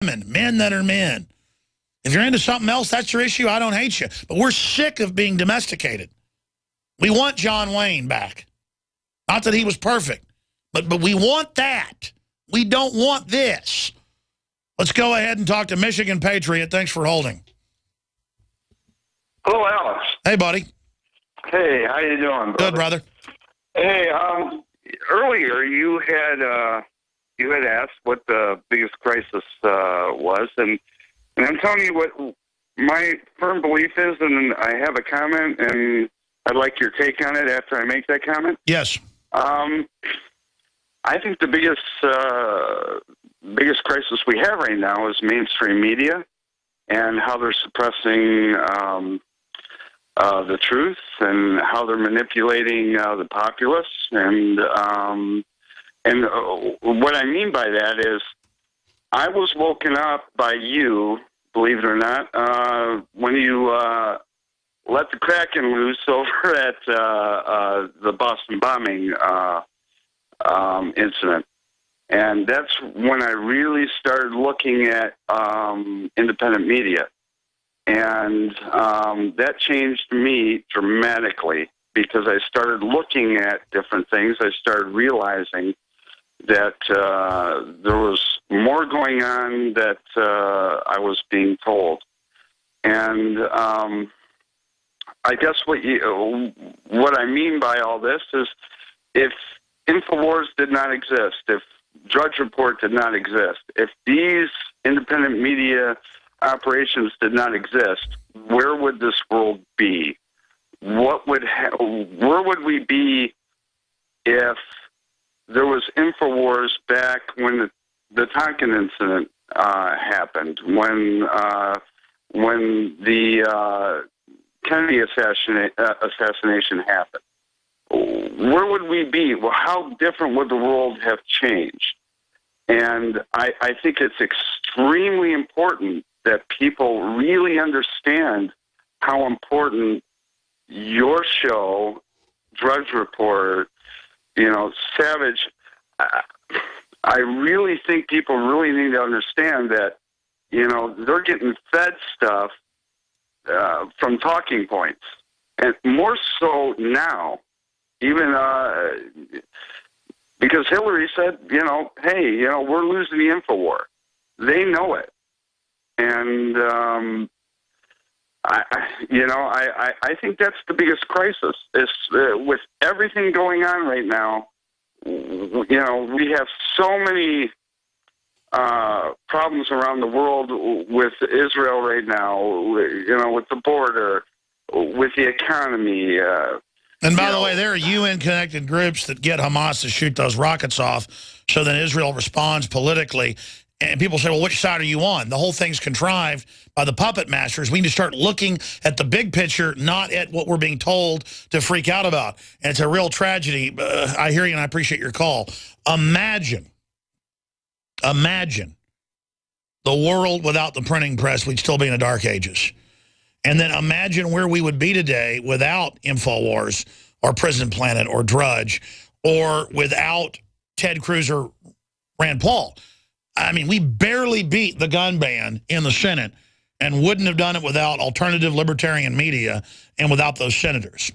women, men that are men. If you're into something else, that's your issue. I don't hate you. But we're sick of being domesticated. We want John Wayne back. Not that he was perfect, but we want that. We don't want this. Let's go ahead and talk to Michigan Patriot. Thanks for holding. Hello, Alex. Hey, buddy. Hey, how you doing, brother? Good, brother. Hey, earlier you had asked what the biggest crisis was, and I'm telling you what my firm belief is, and I have a comment, and I'd like your take on it after I make that comment. Yes. I think the biggest crisis we have right now is mainstream media and how they're suppressing the truth and how they're manipulating the populace. And what I mean by that is I was woken up by you, believe it or not, when you let the Kraken loose over at the Boston bombing incident. And that's when I really started looking at independent media. And that changed me dramatically because I started looking at different things. I started realizing that there was more going on that I was being told. And I guess what I mean by all this is if InfoWars did not exist, if Drudge Report did not exist, if these independent media operations did not exist, where would this world be? Where would we be if there was InfoWars back when the Tonkin incident happened, when the Kennedy assassination happened? Where would we be? Well, how different would the world have changed? And I think it's extremely important that people really understand how important your show, Drudge Report, Savage, I really think people really need to understand that, they're getting fed stuff from talking points. And more so now, even because Hillary said, hey, we're losing the InfoWar. They know it. And, I think that's the biggest crisis is with everything going on right now. We have so many problems around the world with Israel right now, with the border, with the economy. And by the way, there are UN-connected groups that get Hamas to shoot those rockets off so that Israel responds politically. And people say, well, which side are you on? The whole thing's contrived by the puppet masters. We need to start looking at the big picture, not at what we're being told to freak out about. And it's a real tragedy. I hear you, and I appreciate your call. Imagine the world without the printing press. We'd still be in the dark ages. And then imagine where we would be today without InfoWars or Prison Planet or Drudge or without Ted Cruz or Rand Paul. I mean, we barely beat the gun ban in the Senate and wouldn't have done it without alternative libertarian media and without those senators.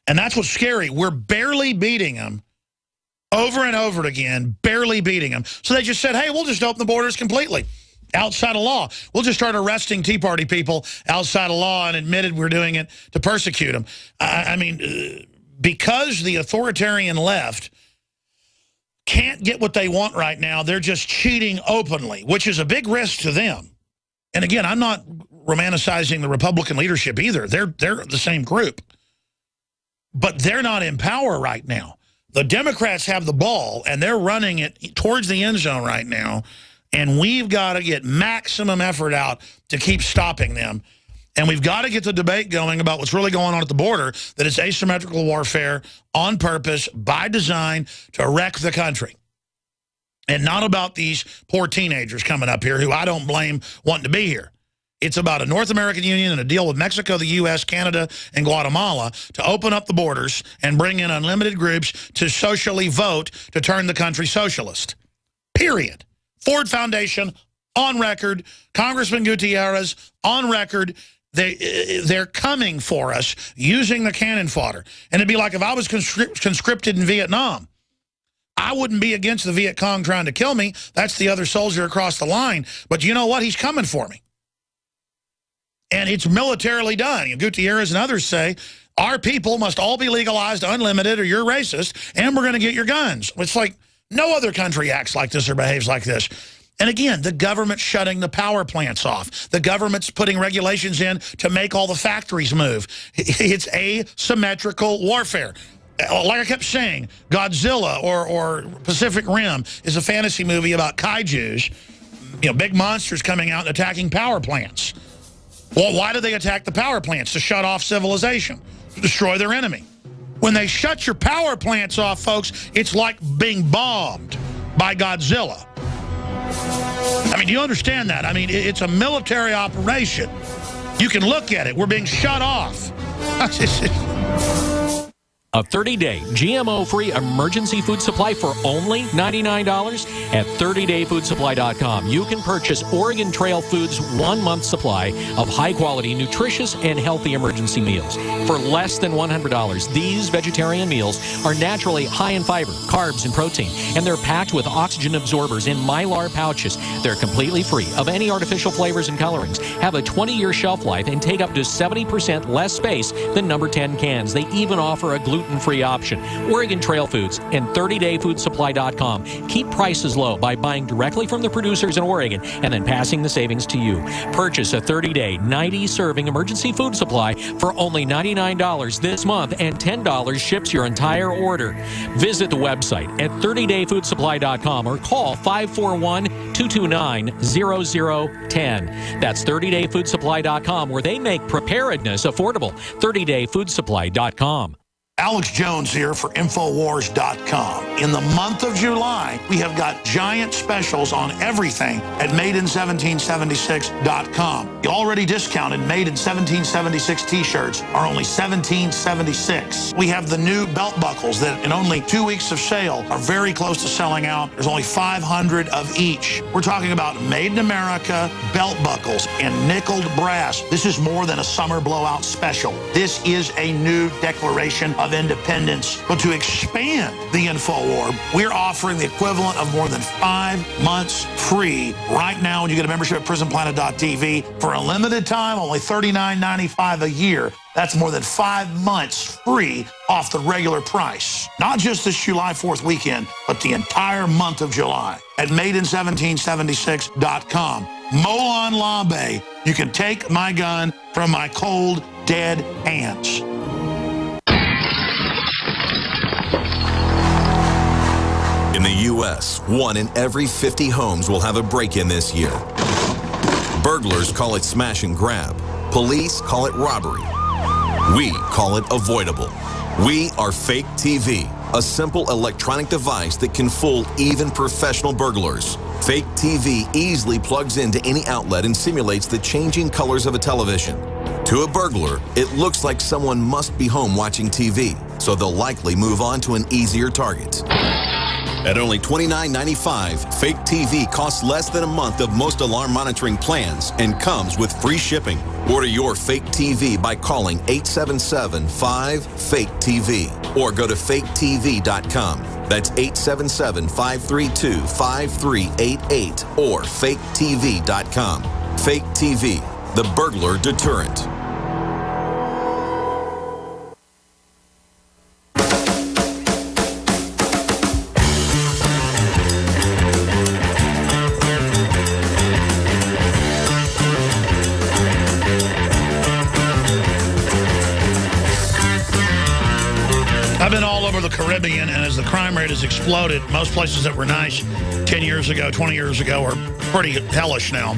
And that's what's scary. We're barely beating them over and over again, barely beating them. So they just said, hey, we'll just open the borders completely. Outside of law. We'll just start arresting Tea Party people outside of law and admitted we're doing it to persecute them. I mean, because the authoritarian left can't get what they want right now, they're just cheating openly, which is a big risk to them. And again, I'm not romanticizing the Republican leadership either. They're the same group. But they're not in power right now. The Democrats have the ball, and they're running it towards the end zone right now. And we've got to get maximum effort out to keep stopping them. And we've got to get the debate going about what's really going on at the border, that it's asymmetrical warfare on purpose, by design, to wreck the country. And not about these poor teenagers coming up here who I don't blame wanting to be here. It's about a North American Union and a deal with Mexico, the U.S., Canada, and Guatemala to open up the borders and bring in unlimited groups to socially vote to turn the country socialist. Period. Ford Foundation, on record. Congressman Gutierrez, on record. They're coming for us using the cannon fodder. And it'd be like if I was conscripted in Vietnam. I wouldn't be against the Viet Cong trying to kill me. That's the other soldier across the line. But you know what? He's coming for me. And it's militarily done. Gutierrez and others say, our people must all be legalized, unlimited, or you're racist, and we're going to get your guns. It's like no other country acts like this or behaves like this. And again, the government's shutting the power plants off. The government's putting regulations in to make all the factories move. It's asymmetrical warfare. Like I kept saying, Godzilla or Pacific Rim is a fantasy movie about kaijus, big monsters coming out and attacking power plants. Well, why do they attack the power plants? To shut off civilization, to destroy their enemy. When they shut your power plants off, folks, it's like being bombed by Godzilla. I mean, do you understand that? I mean, it's a military operation. You can look at it. We're being shut off. A 30-day GMO-free emergency food supply for only $99 at 30dayfoodsupply.com. You can purchase Oregon Trail Foods' 1-month supply of high-quality, nutritious, and healthy emergency meals. For less than $100, these vegetarian meals are naturally high in fiber, carbs, and protein, and they're packed with oxygen absorbers in Mylar pouches. They're completely free of any artificial flavors and colorings, have a 20-year shelf life, and take up to 70% less space than number 10 cans. They even offer a gluten-free option. Oregon Trail Foods and 30dayfoodsupply.com keep prices low by buying directly from the producers in Oregon and then passing the savings to you. Purchase a 30-day, 90-serving emergency food supply for only $99 this month, and $10 ships your entire order. Visit the website at 30dayfoodsupply.com or call 541-229-0010. That's 30dayfoodsupply.com, where they make preparedness affordable. 30dayfoodsupply.com. Alex Jones here for Infowars.com. In the month of July, we have got giant specials on everything at Made in1776.com. The already discounted Made in 1776 t-shirts are only $17.76. We have the new belt buckles that in only 2 weeks of sale are very close to selling out. There's only 500 of each. We're talking about Made in America belt buckles and nickeled brass. This is more than a summer blowout special. This is a new declaration of independence. But to expand the InfoWar, we're offering the equivalent of more than 5 months free right now when you get a membership at prisonplanet.tv. For a limited time, only $39.95 a year. That's more than 5 months free off the regular price. Not just this July 4th weekend, but the entire month of July at Made in1776.com. Molon Labe, you can take my gun from my cold, dead hands. In the U.S., 1 in every 50 homes will have a break-in this year. Burglars call it smash and grab. Police call it robbery. We call it avoidable. We are Fake TV, a simple electronic device that can fool even professional burglars. Fake TV easily plugs into any outlet and simulates the changing colors of a television. To a burglar, it looks like someone must be home watching TV, so they'll likely move on to an easier target. At only $29.95, Fake TV costs less than a month of most alarm monitoring plans and comes with free shipping. Order your Fake TV by calling 877-5-FAKE-TV or go to faketv.com. That's 877-532-5388 or faketv.com. Fake TV, the burglar deterrent. The Caribbean, and as the crime rate has exploded, most places that were nice 10 years ago, 20 years ago are pretty hellish now.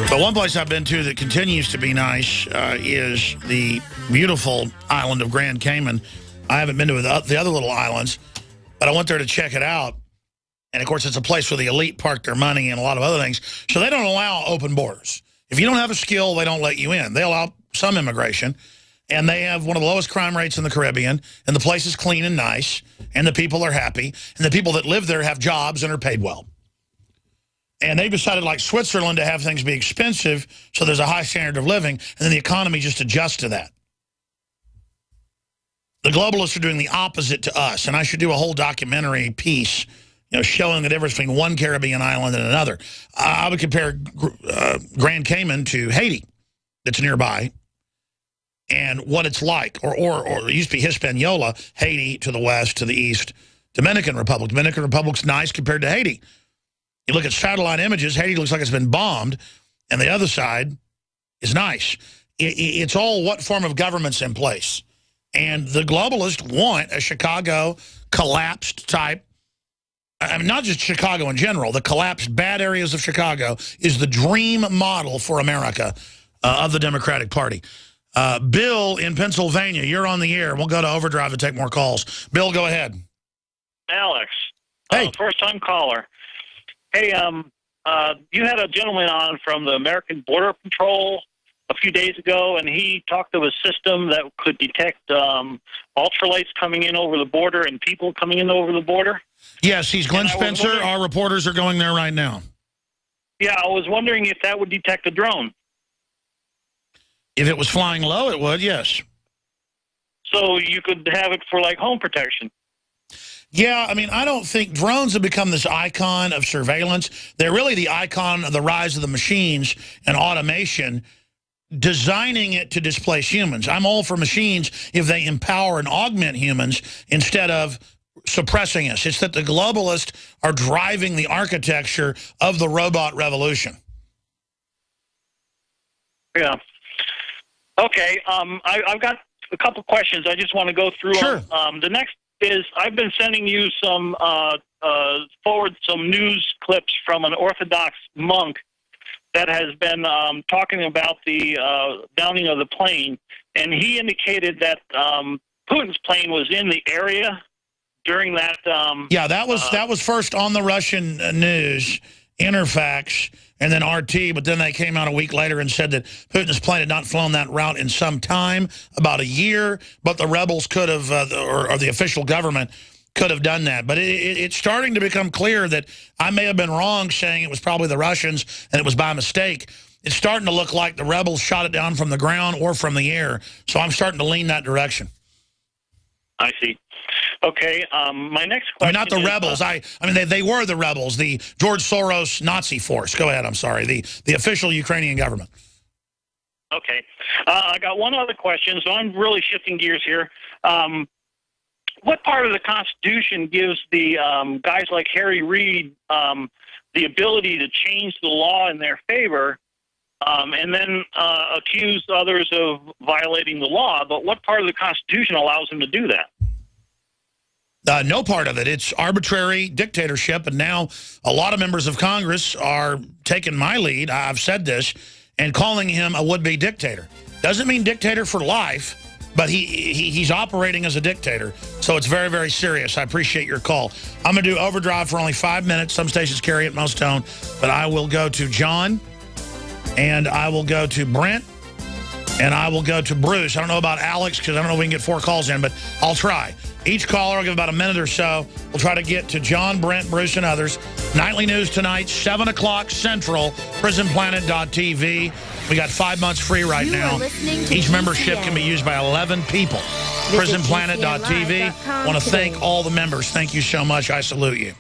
But one place I've been to that continues to be nice is the beautiful island of Grand Cayman. I haven't been to the other little islands, but I went there to check it out. And of course, it's a place where the elite park their money and a lot of other things. So they don't allow open borders. If you don't have a skill, they don't let you in. They allow some immigration. And they have one of the lowest crime rates in the Caribbean, and the place is clean and nice, and the people are happy, and the people that live there have jobs and are paid well. And they've decided, like Switzerland, to have things be expensive, so there's a high standard of living, and then the economy just adjusts to that. The globalists are doing the opposite to us, and I should do a whole documentary piece, showing the difference between one Caribbean island and another. I would compare Grand Cayman to Haiti, that's nearby, and what it's like, or it used to be Hispaniola, Haiti to the west, to the east, Dominican Republic. Dominican Republic's nice compared to Haiti. You look at satellite images, Haiti looks like it's been bombed, and the other side is nice. It's all what form of government's in place. And the globalists want a Chicago collapsed type. I mean, not just Chicago in general. The collapsed bad areas of Chicago is the dream model for America of the Democratic Party. Bill in Pennsylvania, you're on the air. We'll go to Overdrive to take more calls. Bill, go ahead. Alex. Hey. First-time caller. Hey, you had a gentleman on from the American Border Patrol a few days ago, and he talked of a system that could detect ultralights coming in over the border and people coming in over the border. Yes, he's Glenn Spencer. Our reporters are going there right now. Yeah, I was wondering if that would detect a drone. If it was flying low, it would, yes. So you could have it for, like, home protection. Yeah, I mean, I don't think drones have become this icon of surveillance. They're really the icon of the rise of the machines and automation, designing it to displace humans. I'm all for machines if they empower and augment humans instead of suppressing us. It's that the globalists are driving the architecture of the robot revolution. Yeah. Okay, I've got a couple questions I just want to go through. Sure. The next is I've been sending you forward some news clips from an Orthodox monk that has been talking about the downing of the plane, and he indicated that Putin's plane was in the area during that. Yeah, that was first on the Russian news, Interfax, and then RT, but then they came out a week later and said that Putin's plane had not flown that route in some time, about a year, but the rebels could have, or the official government could have done that. But it's starting to become clear that I may have been wrong saying it was probably the Russians and it was by mistake. It's starting to look like the rebels shot it down from the ground or from the air, so I'm starting to lean that direction. I see. Okay, my next question. I mean, not the rebels. I mean, they were the rebels, the George Soros Nazi force. Go ahead. I'm sorry. The official Ukrainian government. Okay, I got one other question. So I'm really shifting gears here. What part of the Constitution gives the guys like Harry Reid the ability to change the law in their favor, and then accuse others of violating the law? But what part of the Constitution allows them to do that? No part of it. It's arbitrary dictatorship, and now a lot of members of Congress are taking my lead, I've said this, and calling him a would-be dictator. Doesn't mean dictator for life, but he's operating as a dictator, so it's very, very serious. I appreciate your call. I'm going to do Overdrive for only 5 minutes. Some stations carry it, most don't, but I will go to John, and I will go to Brent, and I will go to Bruce. I don't know about Alex because I don't know if we can get 4 calls in, but I'll try. Each caller, I'll give about a minute or so. We'll try to get to John, Brent, Bruce, and others. Nightly news tonight, 7 o'clock Central, prisonplanet.tv. We got 5 months free right now. Each membership can be used by 11 people. Prisonplanet.tv. Want to thank all the members. Thank you so much. I salute you.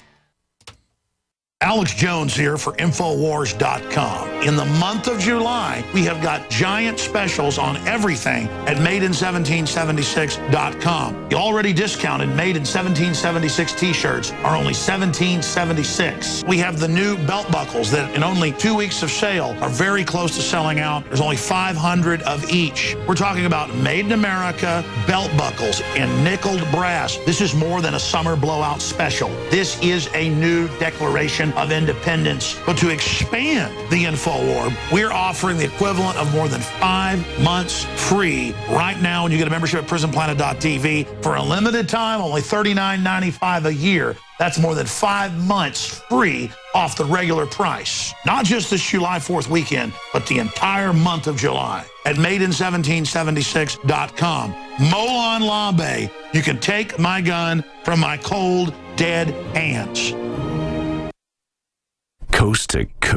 Alex Jones here for Infowars.com. In the month of July, we have got giant specials on everything at Made-in-1776.com. You already discounted Made-in-1776 t-shirts are only $17.76. We have the new belt buckles that in only 2 weeks of sale are very close to selling out. There's only 500 of each. We're talking about Made in America belt buckles in nickeled brass. This is more than a summer blowout special. This is a new declaration of independence. But to expand the InfoWar, we're offering the equivalent of more than 5 months free right now when you get a membership at prisonplanet.tv for a limited time, only $39.95 a year. That's more than 5 months free off the regular price. Not just this July 4th weekend, but the entire month of July at Made-in-1776.com. Molon Labe, you can take my gun from my cold, dead hands. coast to coast.